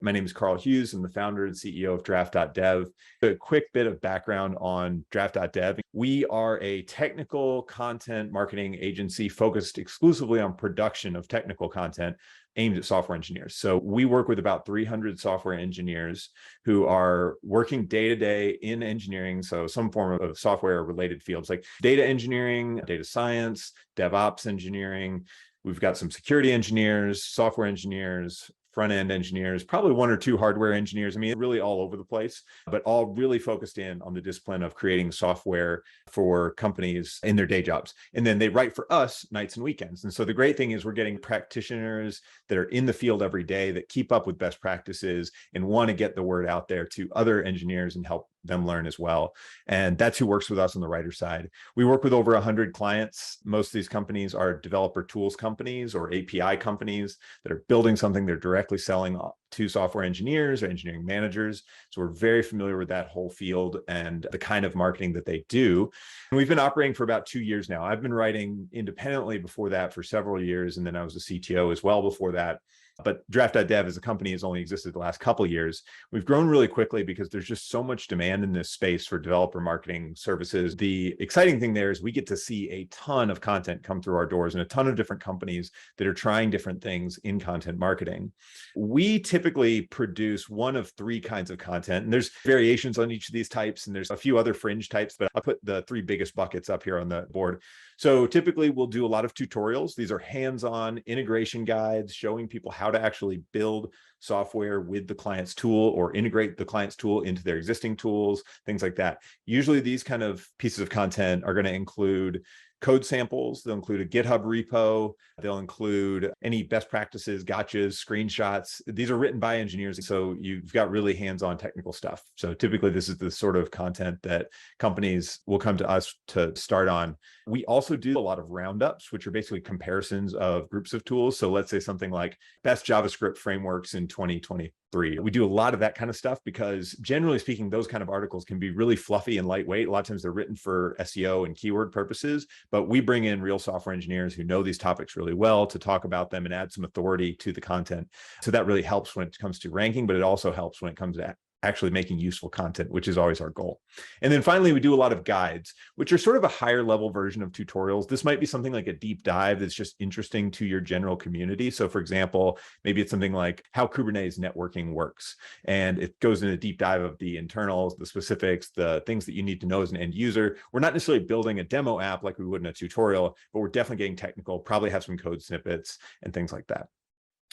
My name is Karl Hughes. I'm the founder and CEO of Draft.dev. A quick bit of background on Draft.dev. We are a technical content marketing agency focused exclusively on production of technical content aimed at software engineers. So we work with about 300 software engineers who are working day to day in engineering. So some form of software related fields like data engineering, data science, DevOps engineering. We've got some security engineers, software engineers, front-end engineers, probably one or two hardware engineers. I mean, really all over the place, but all really focused in on the discipline of creating software for companies in their day jobs. And then they write for us nights and weekends. And so the great thing is we're getting practitioners that are in the field every day that keep up with best practices and want to get the word out there to other engineers and help them learn as well. And that's who works with us on the writer side. We work with over 100 clients. Most of these companies are developer tools companies or API companies that are building something they're directly selling to software engineers or engineering managers. So we're very familiar with that whole field and the kind of marketing that they do. And we've been operating for about 2 years now. I've been writing independently before that for several years. And then I was a CTO as well before that. But Draft.dev as a company has only existed the last couple of years. We've grown really quickly because there's just so much demand in this space for developer marketing services. The exciting thing there is we get to see a ton of content come through our doors and a ton of different companies that are trying different things in content marketing. We typically produce one of three kinds of content, and there's variations on each of these types, and there's a few other fringe types, but I'll put the three biggest buckets up here on the board. So typically we'll do a lot of tutorials. These are hands-on integration guides showing people how to actually build software with the client's tool or integrate the client's tool into their existing tools, things like that. Usually these kind of pieces of content are going to include code samples. They'll include a GitHub repo. They'll include any best practices, gotchas, screenshots. These are written by engineers. So you've got really hands-on technical stuff. So typically this is the sort of content that companies will come to us to start on. We also do a lot of roundups, which are basically comparisons of groups of tools. So let's say something like best JavaScript frameworks in 2023. We do a lot of that kind of stuff because generally speaking, those kind of articles can be really fluffy and lightweight. A lot of times they're written for SEO and keyword purposes, but we bring in real software engineers who know these topics really well to talk about them and add some authority to the content. So that really helps when it comes to ranking, but it also helps when it comes to actually making useful content, which is always our goal. And then finally, we do a lot of guides, which are sort of a higher level version of tutorials. This might be something like a deep dive that's just interesting to your general community. So for example, maybe it's something like how Kubernetes networking works. And it goes into a deep dive of the internals, the specifics, the things that you need to know as an end user. We're not necessarily building a demo app like we would in a tutorial, but we're definitely getting technical, probably have some code snippets and things like that.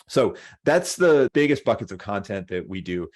So that's the biggest buckets of content that we do.